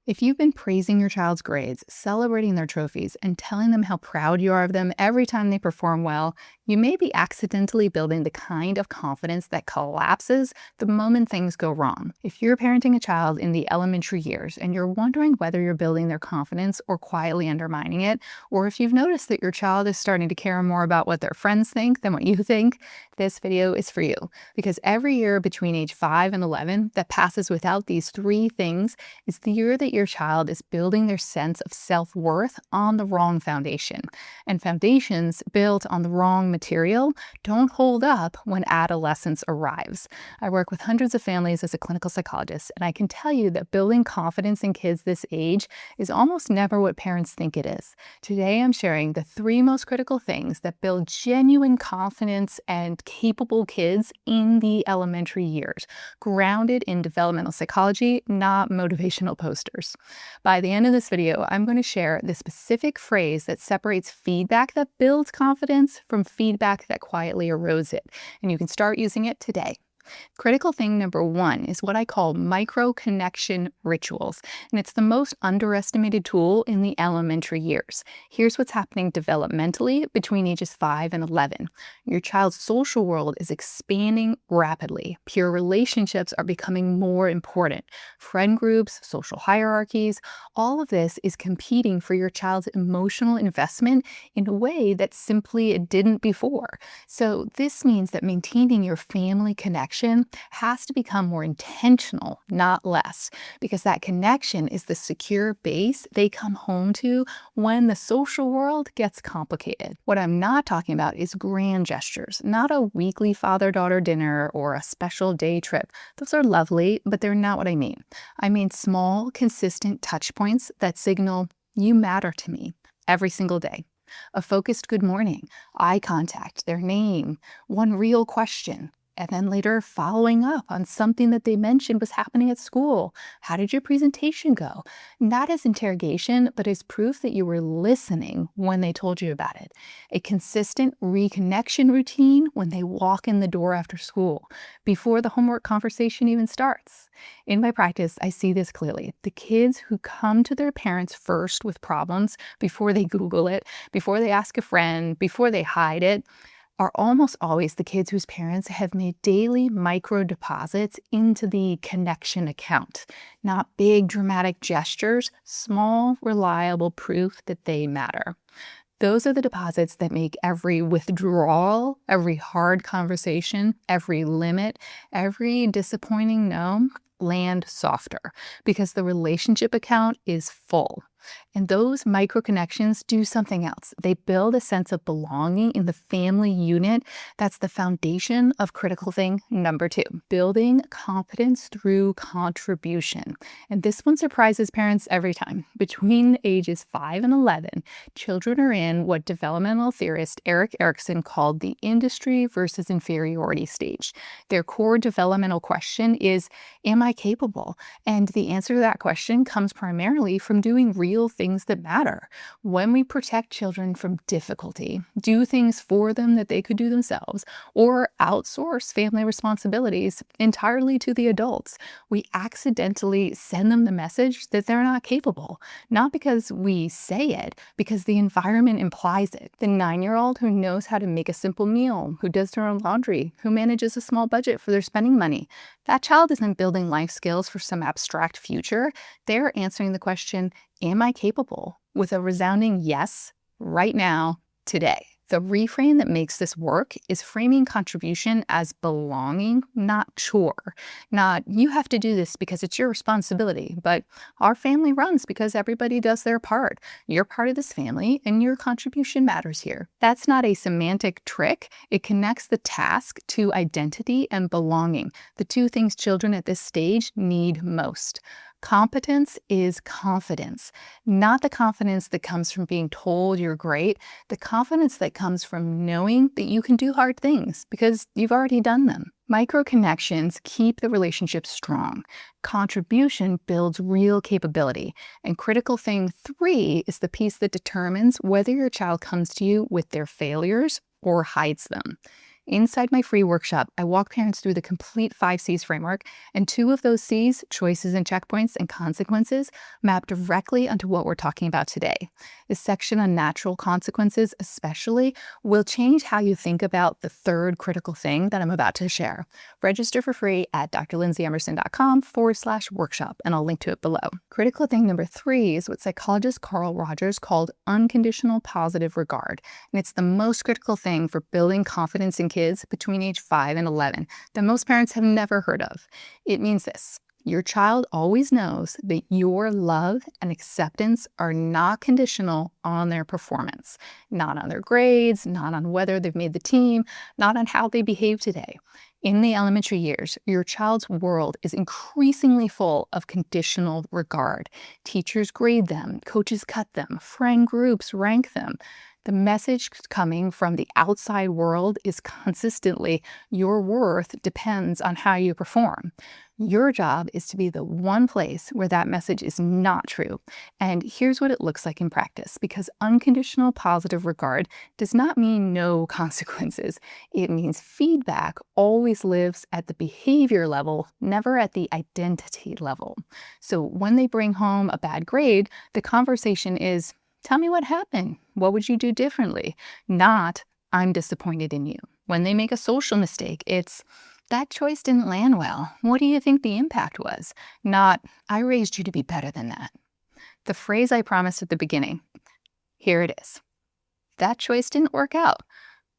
If you've been praising your child's grades, celebrating their trophies, and telling them how proud you are of them every time they perform well, you may be accidentally building the kind of confidence that collapses the moment things go wrong. If you're parenting a child in the elementary years and you're wondering whether you're building their confidence or quietly undermining it, or if you've noticed that your child is starting to care more about what their friends think than what you think, this video is for you. Because every year between age 5 and 11 that passes without these three things is the year that your child is building their sense of self-worth on the wrong foundation. And foundations built on the wrong material don't hold up when adolescence arrives. I work with hundreds of families as a clinical psychologist, and I can tell you that building confidence in kids this age is almost never what parents think it is. Today, I'm sharing the three most critical things that build genuine confidence and capable kids in the elementary years, grounded in developmental psychology, not motivational posters. By the end of this video, I'm going to share the specific phrase that separates feedback that builds confidence from feedback that quietly erodes it, and you can start using it today. Critical thing number one is what I call micro-connection rituals, and it's the most underestimated tool in the elementary years. Here's what's happening developmentally between ages 5 and 11. Your child's social world is expanding rapidly. Peer relationships are becoming more important. Friend groups, social hierarchies, all of this is competing for your child's emotional investment in a way that simply it didn't before. So this means that maintaining your family connection has to become more intentional, not less, because that connection is the secure base they come home to when the social world gets complicated. What I'm not talking about is grand gestures, not a weekly father-daughter dinner or a special day trip. Those are lovely, but they're not what I mean. I mean small, consistent touch points that signal, you matter to me, every single day. A focused good morning, eye contact, their name, one real question, and then later following up on something that they mentioned was happening at school. How did your presentation go? Not as interrogation, but as proof that you were listening when they told you about it. A consistent reconnection routine when they walk in the door after school, before the homework conversation even starts. In my practice, I see this clearly. The kids who come to their parents first with problems, before they Google it, before they ask a friend, before they hide it, are almost always the kids whose parents have made daily micro deposits into the connection account. Not big dramatic gestures, small, reliable proof that they matter. Those are the deposits that make every withdrawal, every hard conversation, every limit, every disappointing no land softer, because the relationship account is full. And those micro connections do something else. They build a sense of belonging in the family unit. That's the foundation of critical thing number two, building confidence through contribution. And this one surprises parents every time. Between ages 5 and 11, children are in what developmental theorist Emmerson called the industry versus inferiority stage. Their core developmental question is, am I capable? And the answer to that question comes primarily from doing real things that matter. When we protect children from difficulty, do things for them that they could do themselves, or outsource family responsibilities entirely to the adults, we accidentally send them the message that they're not capable. Not because we say it, because the environment implies it. The 9-year-old who knows how to make a simple meal, who does their own laundry, who manages a small budget for their spending money, that child isn't building life skills for some abstract future. They're answering the question, am I capable? With a resounding yes, right now, today. The reframe that makes this work is framing contribution as belonging, not chore. Not, you have to do this because it's your responsibility, but our family runs because everybody does their part. You're part of this family and your contribution matters here. That's not a semantic trick. It connects the task to identity and belonging, the two things children at this stage need most. Competence is confidence, not the confidence that comes from being told you're great, the confidence that comes from knowing that you can do hard things because you've already done them. Micro connections keep the relationship strong. Contribution builds real capability. And critical thing 3 is the piece that determines whether your child comes to you with their failures or hides them. Inside my free workshop, I walk parents through the complete 5 C's framework, and 2 of those C's, choices and checkpoints and consequences, map directly onto what we're talking about today. This section on natural consequences, especially, will change how you think about the third critical thing that I'm about to share. Register for free at drlindsayemmerson.com/workshop, and I'll link to it below. Critical thing number 3 is what psychologist Carl Rogers called unconditional positive regard. And it's the most critical thing for building confidence in kids between age 5 and 11 that most parents have never heard of. It means this: your child always knows that your love and acceptance are not conditional on their performance, not on their grades, not on whether they've made the team, not on how they behave today. In the elementary years, your child's world is increasingly full of conditional regard. Teachers grade them, coaches cut them, friend groups rank them. The message coming from the outside world is consistently, your worth depends on how you perform. Your job is to be the one place where that message is not true. And here's what it looks like in practice, because unconditional positive regard does not mean no consequences. It means feedback always lives at the behavior level, never at the identity level. So when they bring home a bad grade, the conversation is, tell me what happened. What would you do differently? Not, I'm disappointed in you. When they make a social mistake, it's, that choice didn't land well. What do you think the impact was? Not, I raised you to be better than that. The phrase I promised at the beginning, here it is. That choice didn't work out.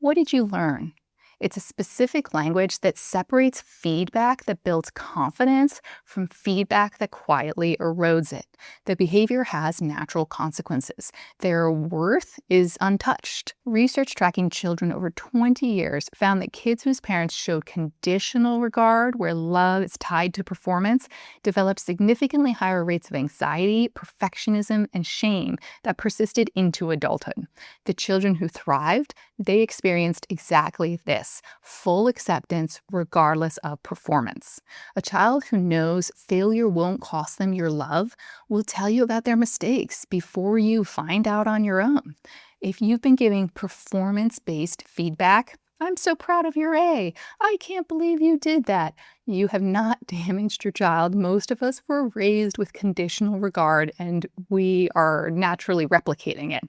What did you learn? It's a specific language that separates feedback that builds confidence from feedback that quietly erodes it. The behavior has natural consequences. Their worth is untouched. Research tracking children over 20 years found that kids whose parents showed conditional regard, where love is tied to performance, developed significantly higher rates of anxiety, perfectionism, and shame that persisted into adulthood. The children who thrived, they experienced exactly this: full acceptance regardless of performance. A child who knows failure won't cost them your love will tell you about their mistakes before you find out on your own. If you've been giving performance-based feedback, I'm so proud of your A, I can't believe you did that, you have not damaged your child. Most of us were raised with conditional regard, and we are naturally replicating it.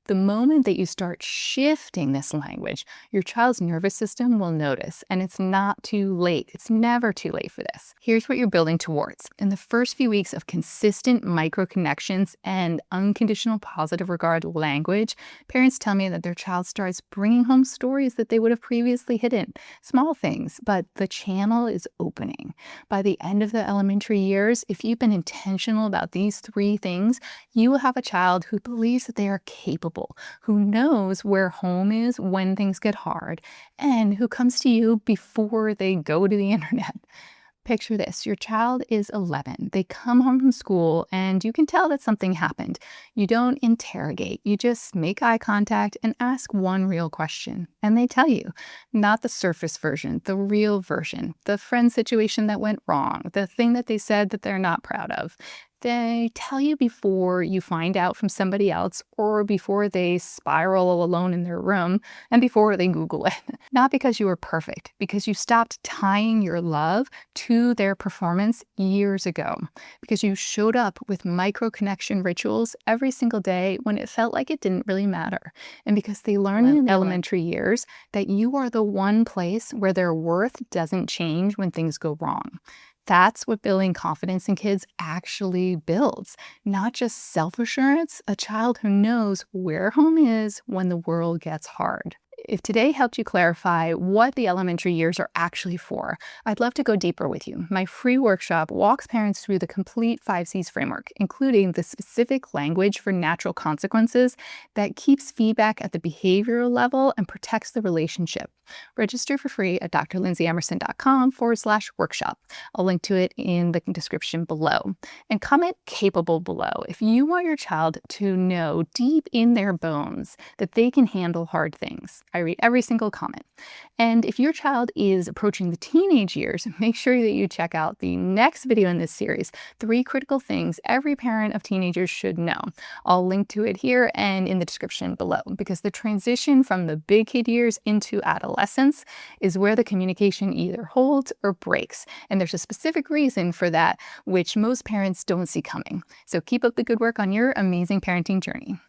The moment that you start shifting this language, your child's nervous system will notice, and it's not too late. It's never too late for this. Here's what you're building towards. In the first few weeks of consistent micro-connections and unconditional positive regard language, parents tell me that their child starts bringing home stories that they would have previously hidden. Small things, but the channel is opening. By the end of the elementary years, if you've been intentional about these 3 things, you will have a child who believes that they are capable, who knows where home is when things get hard, and who comes to you before they go to the internet. Picture this: your child is 11. They come home from school and you can tell that something happened. You don't interrogate, you just make eye contact and ask one real question. And they tell you, not the surface version, the real version, the friend situation that went wrong, the thing that they said that they're not proud of. They tell you before you find out from somebody else, or before they spiral alone in their room, and before they Google it. Not because you were perfect, because you stopped tying your love to their performance years ago. Because you showed up with micro-connection rituals every single day when it felt like it didn't really matter. And because they learn in elementary years that you are the one place where their worth doesn't change when things go wrong. That's what building confidence in kids actually builds. Not just self-assurance, a child who knows where home is when the world gets hard. If today helped you clarify what the elementary years are actually for, I'd love to go deeper with you. My free workshop walks parents through the complete 5C's framework, including the specific language for natural consequences that keeps feedback at the behavioral level and protects the relationship. Register for free at drlindsayemmerson.com/workshop. I'll link to it in the description below. And comment capable below if you want your child to know deep in their bones that they can handle hard things. I I read every single comment. And if your child is approaching the teenage years, make sure that you check out the next video in this series, 3 critical things every parent of teenagers should know. I'll link to it here and in the description below, because the transition from the big kid years into adolescence is where the communication either holds or breaks. And there's a specific reason for that, which most parents don't see coming. So keep up the good work on your amazing parenting journey.